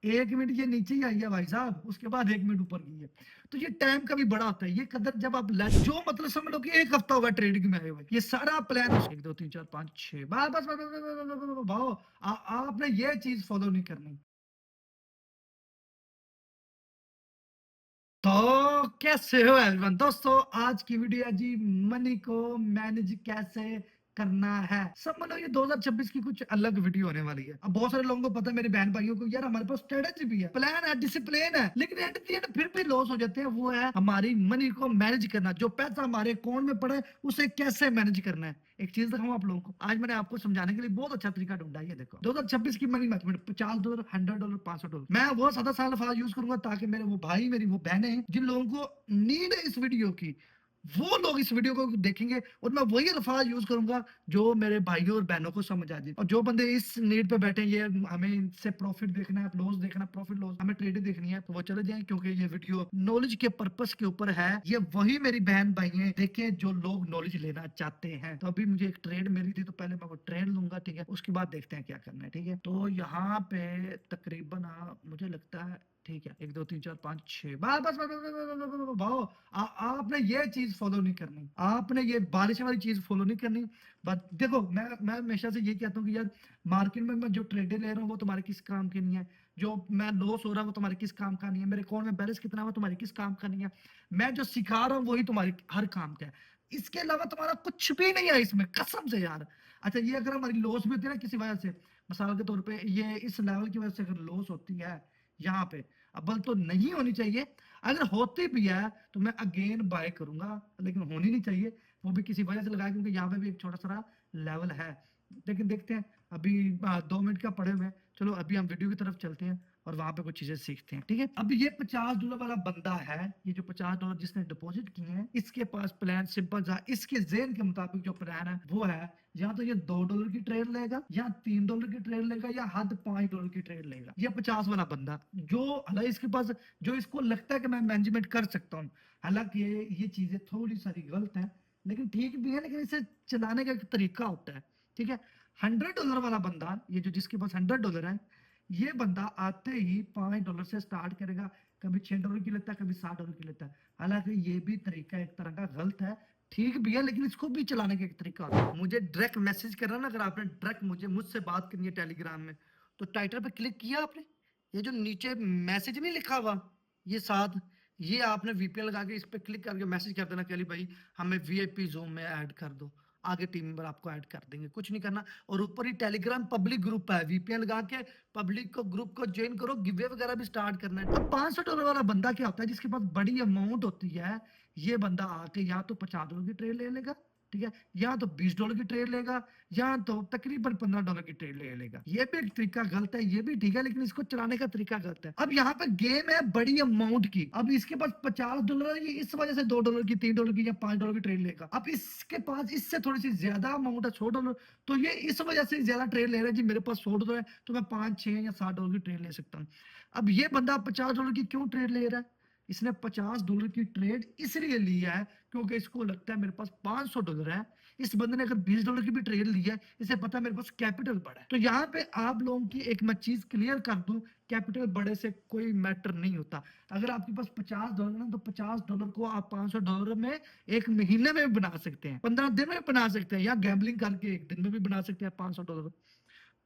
1 minute ये नीचे ही आई है भाई साहब, उसके बाद 1 मिनट ऊपर गई है। तो ये टाइम का भी बड़ा होता है, ये कदर जब आप जो मतलब समझ लो कि 1 हफ्ता होगा ट्रेडिंग में आए हुए, ये सारा प्लान 1 2 3 4 5 6 बस भाओ, आपने ये चीज फॉलो नहीं करनी। तो कैसे हो एवरीवन दोस्तों, आज की वीडियो है जी मनी को मैनेज कैसे करना है। सब मतलब ये 2026 की कुछ अलग वीडियो होने वाली है। अब बहुत सारे लोगों को पता है, मेरे बहन भाइयों को, यार हमारे पास स्ट्रेटेजी भी है, प्लान है, डिसिप्लिन है, लेकिन एट द एंड फिर भी लॉस हो जाते हैं। वो है हमारी मनी को मैनेज करना, जो पैसा हमारे अकाउंट में पड़ा है उसे कैसे मैनेज करना है। एक चीज दिखाऊं आप लोगों को, आज मैंने आपको समझाने के लिए बहुत अच्छा तरीका ढूंढा है। ये देखो 2026 की मनी मैनेजमेंट, $50, $100, $500। मैं वो सादा साल अल्फाज यूज करूंगा ताकि मेरे वो भाई, मेरी वो बहनें, जिन लोगों को नीड है इस वीडियो की, वो लोग इस वीडियो को देखेंगे, और मैं वही अल्फाज यूज करूंगा जो मेरे भाइयों और बहनों को समझ आ जाए। और जो बंदे इस नीड पे बैठे हैं, ये हमें इनसे प्रॉफिट देखना है, लॉस देखना है, प्रॉफिट लॉस हमें ट्रेडिंग देखनी है, तो वो चले जाएं, क्योंकि ये वीडियो नॉलेज के पर्पस के ऊपर है। ये वही मेरी बहन भाई हैं देखें जो लोग नॉलेज लेना चाहते हैं। तो अभी मुझे एक ट्रेड मिली थी, तो पहले मैं वो ट्रेड लूंगा, ठीक है, उसके बाद देखते हैं क्या करना है। ठीक है, तो यहाँ पे तकरीबन मुझे लगता है, ठीक है, 1 2 3 4 5 6 बस भाओ, आपने ये चीज फॉलो नहीं करनी, आपने ये बारिश वाली चीज फॉलो नहीं करनी। बट देखो, मैं हमेशा से ये कहता हूँ कि यार, मार्केट में मैं जो ट्रेडें ले रहा हूँ वो तुम्हारे किस काम के नहीं है, जो मैं लॉस हो रहा है वो तुम्हारे किस काम का नहीं है, मेरे अकाउंट में बैलेंस कितना है वो तुम्हारे किस काम का नहीं है, मैं जो सिखा रहा हूँ वही तुम्हारे हर काम का है। इसके अलावा तुम्हारा कुछ भी नहीं है इसमें, कसम से यार। अच्छा, ये अगर हमारी लॉस भी होती है ना किसी वजह से, मिसाल के तौर पे ये इस लेवल की वजह से अगर लॉस होती है यहाँ पे, अव्वल तो नहीं होनी चाहिए, अगर होती भी है तो मैं अगेन बाय करूंगा, लेकिन होनी नहीं चाहिए, वो भी किसी वजह से लगाया, क्योंकि यहाँ पे भी एक छोटा सा लेवल है। लेकिन देखते हैं, अभी 2 मिनट का पड़े हुए हैं। चलो अभी हम वीडियो की तरफ चलते हैं और वहां पे कुछ चीजें सीखते हैं। ठीक है, अब ये $50 वाला बंदा है, ये जो $50 जिसने डिपॉजिट किए हैं, इसके पास प्लान सिंपल सा, इसके जेन के मुताबिक जो प्लान है वो है, या तो ये $2 की ट्रेड लेगा, या $3 की ट्रेड लेगा, या हद $5 की ट्रेड लेगा। ये 50 वाला बंदा जो, हालांकि इसके पास, जो इसको लगता है कि मैं मैनेजमेंट कर सकता हूँ, हालांकि ये चीजें थोड़ी सारी गलत है, लेकिन ठीक भी है, लेकिन इसे चलाने का एक तरीका होता है। ठीक है, $100 वाला बंदा, ये जो जिसके पास $100 है, ये बंदा आते ही $5 से स्टार्ट करेगा, कभी $6 की लेता है, कभी $60 की लेता है। हालांकि ये भी तरीका एक तरह का गलत है, ठीक भी है, लेकिन इसको भी चलाने का एक तरीका होता है। मुझे डायरेक्ट मैसेज करना ना, अगर आपने डायरेक्ट मुझसे बात करनी है टेलीग्राम में, तो टाइटल पे क्लिक किया आपने, ये जो नीचे मैसेज नहीं लिखा हुआ, ये साथ, ये आपने वीपीएन लगा के इस पे क्लिक करके मैसेज कर देना कि अली भाई हमें वीआईपी जोन में ऐड कर दो, आगे टीम मेंबर आपको ऐड कर देंगे, कुछ नहीं करना। और ऊपर ही टेलीग्राम पब्लिक ग्रुप है, वीपीएन लगा के पब्लिक को ग्रुप को ज्वाइन करो, गिवे वगैरह भी स्टार्ट करना है। अब $500 वाला बंदा क्या होता है, जिसके पास बड़ी अमाउंट होती है, ये बंदा आके या तो $50 की ट्रेड ले लेगा, ठीक है, या तो $20 की ट्रेड लेगा, या तो तकरीबन $15 की ट्रेड ले लेगा। ये भी एक तरीका गलत है, ये भी ठीक है, लेकिन इसको चलाने का तरीका गलत है। अब यहाँ पे गेम है बड़ी अमाउंट की, अब इसके पास $50 है, ये इस वजह से $2 की, $3 की या $5 की ट्रेड लेगा। अब इसके पास इससे थोड़ी सी ज्यादा अमाउंट है, $100, तो ये इस वजह से ज्यादा ट्रेड ले रहा है जी, मेरे पास $100 है तो मैं 5 6 या $60 की ट्रेड ले सकता हूँ। अब ये बंदा $50 की क्यों ट्रेड ले रहा है, इसने $50 की ट्रेड इसलिए लिया है क्योंकि इसको लगता है मेरे पास $500 है। इस बंदे ने अगर $20 की भी ट्रेड ली है, इसे पता है मेरे पास कैपिटल बड़ा है। तो यहाँ पे आप लोगों की एक मैं चीज क्लियर कर दूं, कैपिटल बड़े से कोई मैटर नहीं होता। अगर आपके पास $50 ना, तो $50 को आप $500 में एक महीने में भी बना सकते हैं, 15 दिन में भी बना सकते हैं, या गैम्बलिंग करके एक दिन में भी बना सकते हैं $500।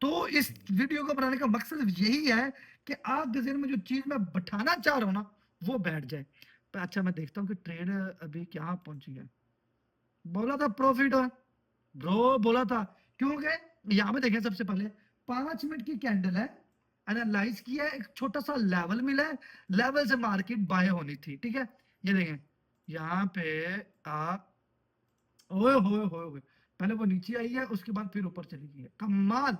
तो इस वीडियो को बनाने का मकसद यही है कि आपके जहन में जो चीज मैं बैठाना चाह रहा हूं ना, वो बैठ जाए। अच्छा, मैं देखता हूँ कि ट्रेड अभी क्या पहुंची है। बोला था प्रॉफिट है ब्रो, बोला था, क्योंकि यहां पे देखें, सबसे पहले 5 मिनट की कैंडल है, एनालाइज किया है, एक छोटा सा लेवल मिला है, लेवल से मार्केट बाय होनी थी। ठीक है, ये देखें यहाँ पे, आप, ओए होए होए होए, पहले वो नीचे आई है, उसके बाद फिर ऊपर चली गई है, कमाल।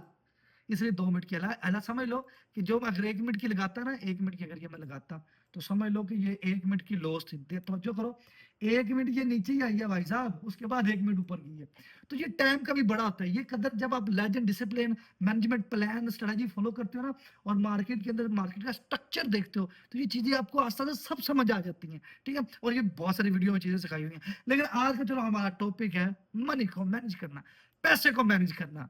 इसलिए 2 मिनट की अला अला समझ लो कि जो मैं अगर 1 मिनट की लगाता ना, 1 मिनट की अगर ये मैं लगाता, तो समझ लो कि ये 1 मिनट की लॉस थी। तवज्जो करो, 1 मिनट ये नीचे ही आई है भाई साहब, उसके बाद 1 मिनट ऊपर गई है। तो ये टाइम का भी बड़ा होता है, ये कदर जब आप legend, discipline, management plan, strategy follow करते हो ना, और मार्केट के अंदर मार्केट का स्ट्रक्चर देखते हो, तो ये चीजें आपको आस्ते आस्ते सब समझ आ जाती हैं। ठीक है, और ये बहुत सारी वीडियो में चीजें सिखाई हुई हैं, लेकिन आज का चलो हमारा टॉपिक है मनी को मैनेज करना, पैसे को मैनेज करना।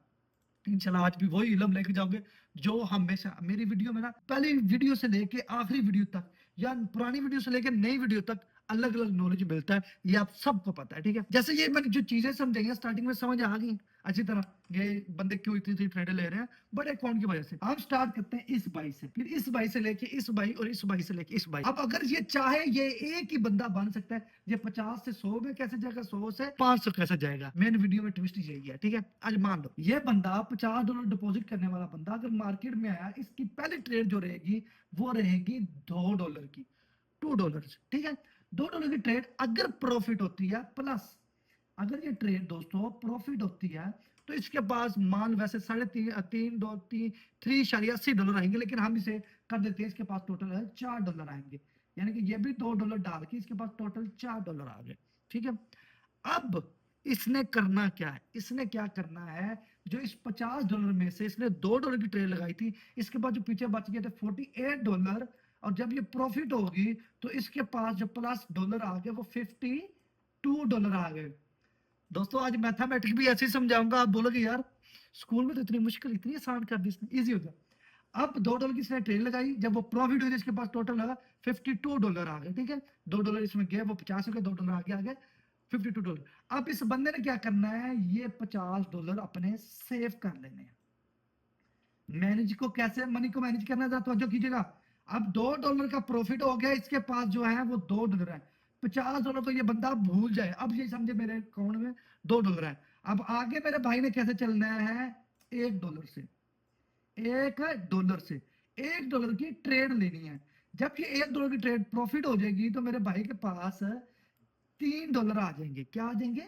इंशाल्लाह आज भी वही इल्म लेके जाओगे जो हमेशा मेरी वीडियो में ना, पहली वीडियो से लेके आखिरी वीडियो तक या पुरानी वीडियो से लेके नई वीडियो तक अलग अलग नॉलेज मिलता है, ये आप सबको पता है। ठीक है, जैसे ये मैंने जो चीजें समझाई हैं स्टार्टिंग में समझ आ गई अच्छी तरह, ये बंदे क्यों इतनी इतनी ट्रेड ले रहे हैं बड़े अकाउंट की वजह से। हम स्टार्ट करते हैं इस बाई से, फिर इस बाई से लेके इस बाई, और इस बाई से लेके इस बाई। अब अगर ये चाहे ये एक ही बंदा बन सकता है, ये 50 से 100 में कैसे जाएगा, 100 से 500 कैसे जाएगा। मेन वीडियो में ट्विस्ट यही है। ठीक है, आज मान लो ये बंदा $50 डिपॉजिट करने वाला बंदा अगर मार्केट में आया, इसकी पहली ट्रेड जो रहेगी वो रहेगी $2 की, $2। ठीक है, $2 की ट्रेड अगर प्रॉफिट होती है प्लस, अगर ये ट्रेड दोस्तों प्रॉफिट होती है तो इसके पास मान वैसे $3.80 आएंगे, लेकिन हम इसे कर देते हैं इसके पास टोटल है $4 आएंगे, यानी कि ये भी $2 डाल के इसके पास टोटल $4 आ गए। ठीक है, अब इसने करना क्या है, इसने क्या करना है, जो इस $50 में से इसने $2 की ट्रेड लगाई थी, इसके बाद जो पीछे बच गए थे $48, और जब ये प्रॉफिट होगी तो इसके पास जो प्लस डॉलर आ गए वो $52 आ गए। दोस्तों आज मैथमेटिक्स भी ऐसे ही समझाऊंगा, आप बोलोगे यार स्कूल में तो इतनी मुश्किल इतनी आसान कर दी इसने, इजी हो गया। अब $2 की इसने ट्रेड लगाई, जब वो प्रॉफिट हुई इसके पास टोटल लगा $52 आ गए। ठीक है, $2 इसमें गए, वो 50 हो गए, $2 आगे आ गए $52। अब इस बंदे ने क्या करना है, ये $50 अपने सेव कर लेने हैं। मैनेज को कैसे, मनी को मैनेज करना था तो जो कीजिएगा, अब $2 का प्रॉफिट हो गया, इसके पास जो है वो $2 है। $50 को ये बंदा भूल जाए, अब ये समझे मेरे अकाउंट में $2 है। अब आगे मेरे भाई ने कैसे चलना है, $1 से, $1 से $1 की ट्रेड लेनी है। जब ये $1 की ट्रेड प्रॉफिट हो जाएगी तो मेरे भाई के पास $3 आ जाएंगे। क्या आ जाएंगे,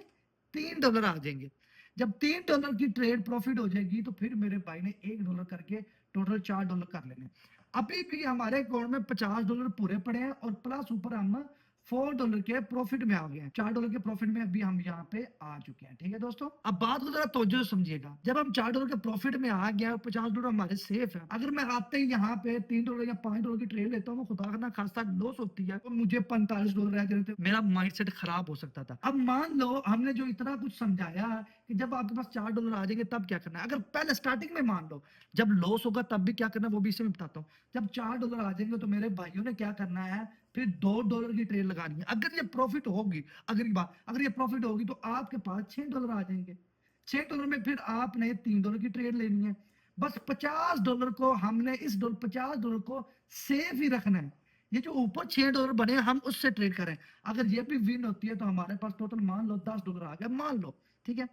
$3 आ जाएंगे। जब $3 की ट्रेड प्रॉफिट हो जाएगी तो फिर मेरे भाई ने $1 करके टोटल $4 कर लेने। अभी भी हमारे अकाउंट में $50 पूरे पड़े हैं और प्लस ऊपर हम $4 के प्रॉफिट में आ गए हैं। $4 के प्रॉफिट में अभी हम यहाँ पे आ चुके हैं। ठीक है दोस्तों, अब बात को जरा तवज्जो से समझिएगा। जब हम $4 के प्रॉफिट में आ गया और $50 हमारे सेफ है, अगर मैं आते ही यहाँ पे $3 या $5 की ट्रेड लेता हूँ, खुदा ना खास्ता लॉस होती है तो मुझे $45 रह जाते थे, मेरा माइंडसेट खराब हो सकता था। अब मान लो हमने जो इतना कुछ समझाया कि जब आपके पास $4 आ जाएंगे तब क्या करना है, अगर पहले स्टार्टिंग में मान लो जब लॉस होगा तब भी क्या करना है वो भी इसे मैं बताता हूँ। जब $4 आ जाएंगे तो मेरे भाइयों ने क्या करना है, फिर $2 की ट्रेड लगानी है। अगर ये प्रॉफिट होगी, अगर ये प्रॉफिट होगी तो आपके पास $6 आ जाएंगे। $6 में फिर आपने $3 की ट्रेड लेनी है। बस $50 को हमने इस $50 को सेफ ही रखना है। ये जो ऊपर $6 बने हम उससे ट्रेड करें। अगर ये भी विन होती है तो हमारे पास टोटल मान लो $10 आ गया, मान लो। ठीक है,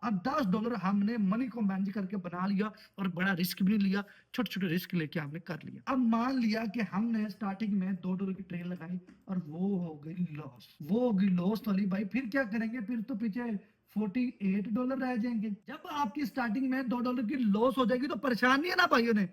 अब $10 हमने मनी को मैनेज करके बना लिया और बड़ा रिस्क भी नहीं लिया, छोटे छोटे रिस्क लेके हमने कर लिया। अब मान लिया कि हमने स्टार्टिंग में $2 की ट्रेड लगाई और वो हो गई लॉस, वो हो गई लॉस वाली भाई, फिर क्या करेंगे, फिर तो पीछे $48 रह जाएंगे। जब आपकी स्टार्टिंग में $2 की लॉस हो जाएगी तो परेशानी है ना भाइयों ने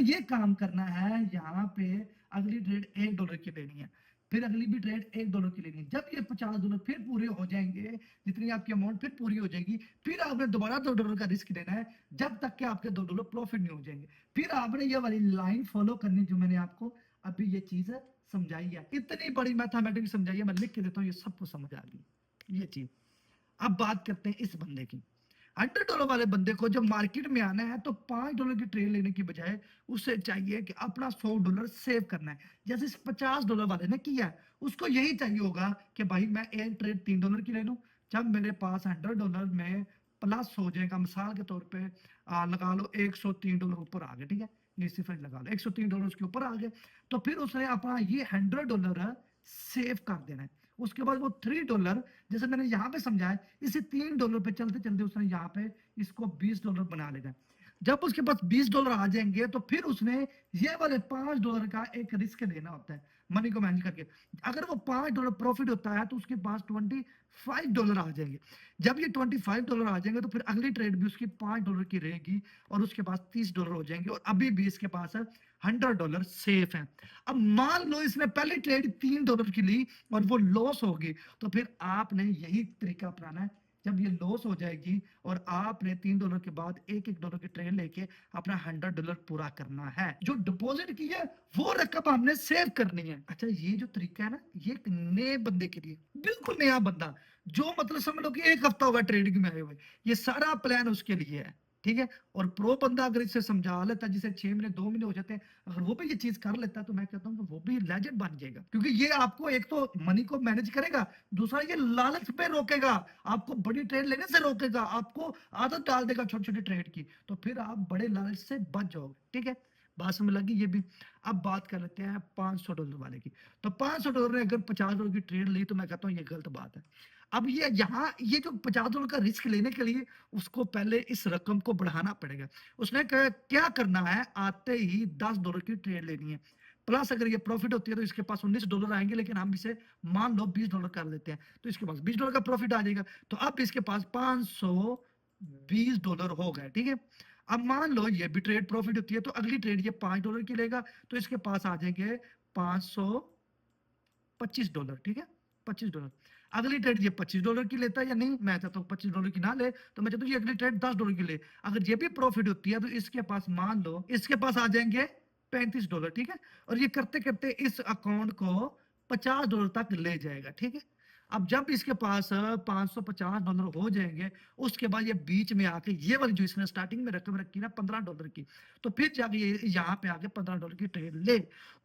ये काम करना है। यहाँ पे अगली ट्रेड $1 की लेनी है, फिर अगली भी ट्रेड $1 की लेनी है। जब ये $50 फिर पूरे हो जाएंगे, जितनी आपकी अमाउंट फिर पूरी हो जाएगी, फिर आपने दोबारा $2 का रिस्क लेना है जब तक कि आपके $2 प्रॉफिट नहीं हो जाएंगे। फिर आपने ये वाली लाइन फॉलो करनी जो मैंने आपको अभी ये चीज समझाई है। इतनी बड़ी मैथमेटिक्स समझाई है, मैं लिख के देता हूँ, ये सबको समझ आ गई ये चीज। अब बात करते हैं इस बंदे की, $100 वाले बंदे को जब मार्केट में आना है तो $5 की ट्रेड लेने की बजाय उसे चाहिए कि अपना $100 सेव करना है, जैसे इस $50 वाले ने किया है। उसको यही चाहिए होगा कि भाई मैं एक ट्रेड $3 की ले लूं, जब मेरे पास $100 में प्लस हो जाएगा, मिसाल के तौर पे लगा लो $103 ऊपर आ गए। ठीक है, ये सिर्फ लगा लो $103 उसके ऊपर आ गए, तो फिर उसने अपना ये $100 सेव कर देना है। उसके बाद वो $3, जैसे मैंने यहाँ पे समझाया, इसे $3 पे चलते चलते उसने यहाँ पे इसको $20 बना लेना है। जब उसके पास $20 आ जाएंगे तो फिर उसने ये वाले $5 का एक रिस्क लेना होता है मनी को मैनेज करके। अगर वो $5 प्रॉफिट होता है तो उसके पास $25 आ जाएंगे। जब ये $25 आ जाएंगे तो फिर अगली ट्रेड भी उसकी $5 की रहेगी और उसके पास $30 हो जाएंगे, और अभी भी इसके पास $100 सेफ है। अब मान लो इसने पहले ट्रेड $3 की ली और वो लॉस होगी, तो फिर आपने यही तरीका अपनाना है। जब ये लॉस हो जाएगी और आपने $3 के बाद $1 की ट्रेड लेके अपना $100 पूरा करना है, जो डिपॉजिट की है वो रकम हमने सेव करनी है। अच्छा, ये जो तरीका है ना, ये एक नए बंदे के लिए, बिल्कुल नया बंदा जो मतलब समझ लो कि एक हफ्ता होगा ट्रेडिंग में आए हुए, ये सारा प्लान उसके लिए है। ठीक है। और प्रो बंदा अगर इसे समझा लेता है, जिसे 6 महीने 2 महीने हो जाते हैं, अगर वो भी ये चीज कर लेता है तो मैं कहता हूँ कि वो भी लेजेंड बन जाएगा, क्योंकि ये आपको एक तो मनी को मैनेज करेगा, दूसरा ये लालच पे रोकेगा, आपको बड़ी ट्रेड लेने से रोकेगा, आपको आदत डाल देगा छोटी छोटी ट्रेड की, तो फिर आप बड़े लालच से बच जाओगे। ठीक है, बात समझ लगी ये भी। अब बात कर लेते हैं $500 वाले की। तो $500 ने अगर $50 की ट्रेड ली तो मैं कहता हूँ ये गलत बात है। अब ये यहाँ ये जो $50 का रिस्क लेने के लिए उसको पहले इस रकम को बढ़ाना पड़ेगा। उसने क्या करना है, आते ही $10 की ट्रेड लेनी है, प्लस अगर ये प्रॉफिट होती है तो इसके पास $19 आएंगे, लेकिन हम इसे मान लो $20 कर देते हैं तो इसके पास $20 का प्रॉफिट आ जाएगा। तो अब इसके पास $520 हो गए। ठीक है, अब मान लो ये भी ट्रेड प्रॉफिट होती है तो अगली ट्रेड ये $5 की लेगा तो इसके पास आ जाएंगे $525। ठीक है, $25। अगली ट्रेड ये $25 की लेता है या नहीं, मैं चाहता हूँ $25 की ना ले, तो मैं चाहता हूँ ये अगली ट्रेड $10 की ले। अगर ये भी प्रॉफिट होती है तो इसके पास मान लो इसके पास आ जाएंगे $35। ठीक है, और ये करते करते इस अकाउंट को $50 तक ले जाएगा। ठीक है, अब जब इसके पास $550 हो जाएंगे, उसके बाद ये बीच में आके ये वाली जो इसने स्टार्टिंग में रकम रखी ना $15 की, तो फिर जाके ये यहाँ पे आके $15 की ट्रेड ले,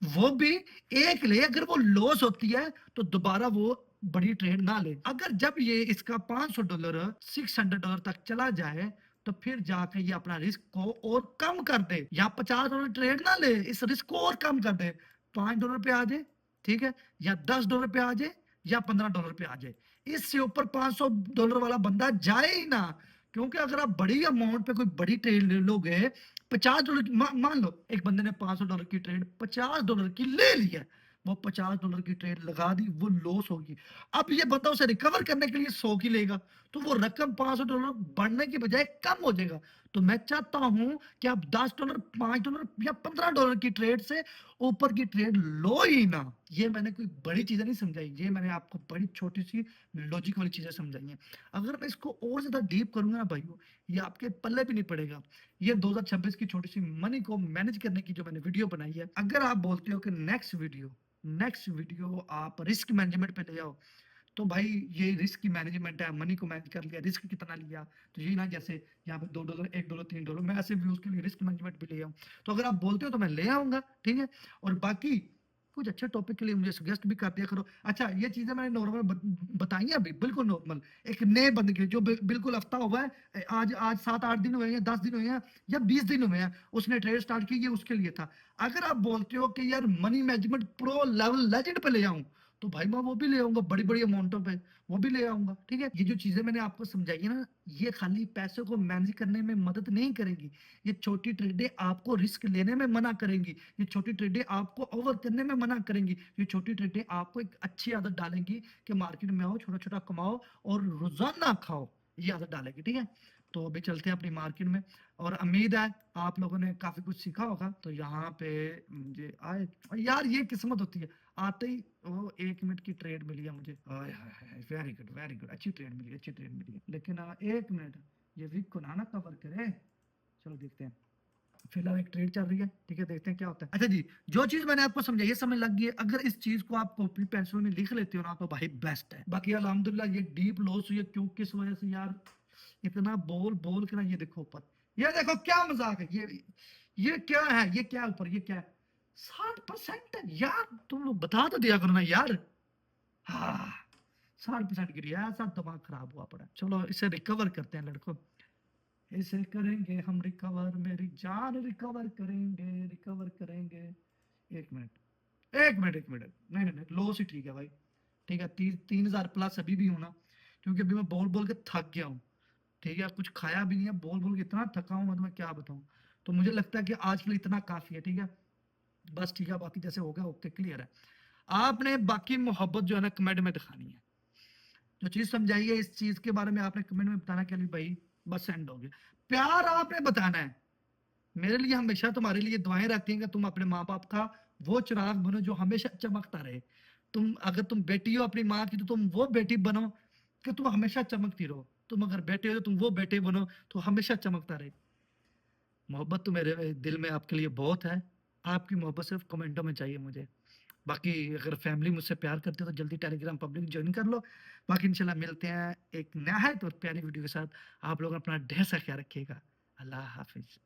वो भी एक ले। अगर वो लॉस होती है तो दोबारा वो बड़ी ट्रेड ना ले। अगर जब ये इसका $500 $600 तक चला जाए तो फिर जाके ये अपना रिस्क को और कम कर दे, या $50 ट्रेड ना ले, इस रिस्क को और कम कर दे, $5 पे आ जाए। ठीक है, या $10 पे आ जाए, या $15 पे आ जाए। इससे ऊपर $500 वाला बंदा जाए ही ना, क्योंकि अगर आप बड़ी अमाउंट पे कोई बड़ी ट्रेड ले लोगे, $50 की मान लो एक बंदे ने $500 की ट्रेड $50 की ले ली है, वो $50 की ट्रेड लगा दी, वो लॉस होगी। अब ये बंदा उसे रिकवर करने के लिए 100 की लेगा, तो वो रकम $500 बढ़ने की बजाय कम हो जाएगा। तो मैं चाहता हूं कि आप $10 $5 या $15 की ट्रेड से ऊपर की ट्रेड लो ही ना। ये मैंने कोई बड़ी चीजें नहीं समझाई, ये मैंने आपको बड़ी छोटी सी लॉजिक वाली चीजें समझाई हैं। अगर मैं इसको और ज्यादा डीप करूंगा ना भाइयों, ये आपके पल्ले भी नहीं पड़ेगा। ये 2026 की छोटी सी मनी को मैनेज करने की जो मैंने वीडियो बनाई है, अगर आप बोलते हो कि नेक्स्ट वीडियो आप रिस्क मैनेजमेंट पे ले आओ, तो भाई ये रिस्क की मैनेजमेंट है, मनी को मैनेज कर लिया, रिस्क कितना लिया, तो ये ना जैसे यहाँ पे $2 $1 $3, मैं ऐसे व्यूज के लिए रिस्क मैनेजमेंट भी ले आऊँ। तो अगर आप बोलते हो तो मैं ले आऊंगा। ठीक है, और बाकी कुछ अच्छे टॉपिक के लिए मुझे सजेस्ट भी कर दिया करो। अच्छा, ये चीजें मैंने नॉर्मल बताई हैं अभी, बिल्कुल नॉर्मल, एक नए बंदे के लिए जो बिल्कुल हफ्ता हुआ है, आज आज 7-8 दिन हुए हैं, 10 दिन हुए हैं, या 20 दिन हुए हैं, उसने ट्रेड स्टार्ट की, ये उसके लिए था। अगर आप बोलते हो कि यार money management pro level legend पे ले आऊं, तो भाई मैं वो भी ले आऊंगा, बड़ी बड़ी अमाउंटों पे वो भी ले आऊंगा। ठीक है, ये जो चीजें मैंने आपको समझाई है ना, ये खाली पैसों को मैनेज करने में मदद नहीं करेंगी, ये छोटी ट्रेडें आपको रिस्क लेने में मना करेंगी, ये छोटी ट्रेडें आपको ओवर करने में मना करेंगी, ये छोटी ट्रेडें आपको एक अच्छी आदत डालेंगी कि मार्केट में आओ, छोटा छोटा कमाओ और रोजाना खाओ, ये आदत डालेगी। ठीक है, तो अभी चलते हैं अपनी मार्केट में, और उम्मीद है आप लोगों ने काफी कुछ सीखा होगा। तो यहाँ पे मुझे आए, यार ये किस्मत होती है, आते ही वो 1 मिनट की ट्रेड मिली है मुझे, वेरी गुड वेरी गुड, अच्छी ट्रेड मिली, अच्छी ट्रेड मिली है, लेकिन 1 मिनट, ये वीक को ना कवर करे। चलो देखते हैं, फिलहाल एक ट्रेड चल रही है। ठीक है, देखते हैं क्या होता है। अच्छा जी, जो चीज मैंने आपको समझाई है समझ लग गई है, अगर इस चीज को आप कॉपी पेंसिल में लिख लेते हो ना तो भाई बेस्ट है। बाकी अल्हम्दुलिल्लाह ये डीप लॉस हुई है, क्यों किस वजह से यार, इतना बोल बोल के ना, ये देखो ऊपर, ये देखो क्या मजाक है, ये क्या है, ये क्या ऊपर, ये क्या है, 60% है यार, तुम लोग बता तो दिया करो ना यार। हाँ, 60% गिरी है, ऐसा दिमाग खराब हुआ पड़ा है। चलो इसे रिकवर करते हैं लड़कों, इसे करेंगे हम रिकवर, मेरी जान रिकवर करेंगे, रिकवर करेंगे। 1 मिनट, 1 मिनट, 1 मिनट, नहीं नहीं नहीं, लॉस ही ठीक है भाई। ठीक है, 3000 प्लस अभी भी हूं ना, क्योंकि अभी मैं बोल बोल के थक गया हूँ। ठीक है, कुछ खाया भी नहीं है, बोल बोल के इतना थका हूं मैं क्या बताऊं। तो मुझे लगता है कि आज के लिए इतना काफी है। ठीक है, बस ठीक है, बाकी जैसे होगा ओके, क्लियर है। आपने बाकी मोहब्बत जो है ना कमेंट में दिखानी है, जो चीज समझाई है इस चीज के बारे में आपने कमेंट में बताना कि अली भाई बस एंड हो गया। प्यार आपने बताना है, मेरे लिए हमेशा तुम्हारे लिए दुआएं रहती हैं कि तुम अपने माँ बाप का वो चिराग बनो जो हमेशा चमकता रहे। तुम अगर तुम बेटी हो अपनी माँ की, तो तुम वो बेटी बनो कि तुम हमेशा चमकती रहो। तुम अगर बेटे हो तो तुम वो बेटे बनो तो हमेशा चमकता रहे। मोहब्बत तो मेरे दिल में आपके लिए बहुत है, आपकी मोहब्बत सिर्फ कमेंटों में चाहिए मुझे। बाकी अगर फैमिली मुझसे प्यार करती है तो जल्दी टेलीग्राम पब्लिक ज्वाइन कर लो। बाकी इंशाल्लाह मिलते हैं एक नहायत और प्यारी वीडियो के साथ। आप लोग अपना ढेर सा ख्याल रखिएगा। अल्लाह हाफिज।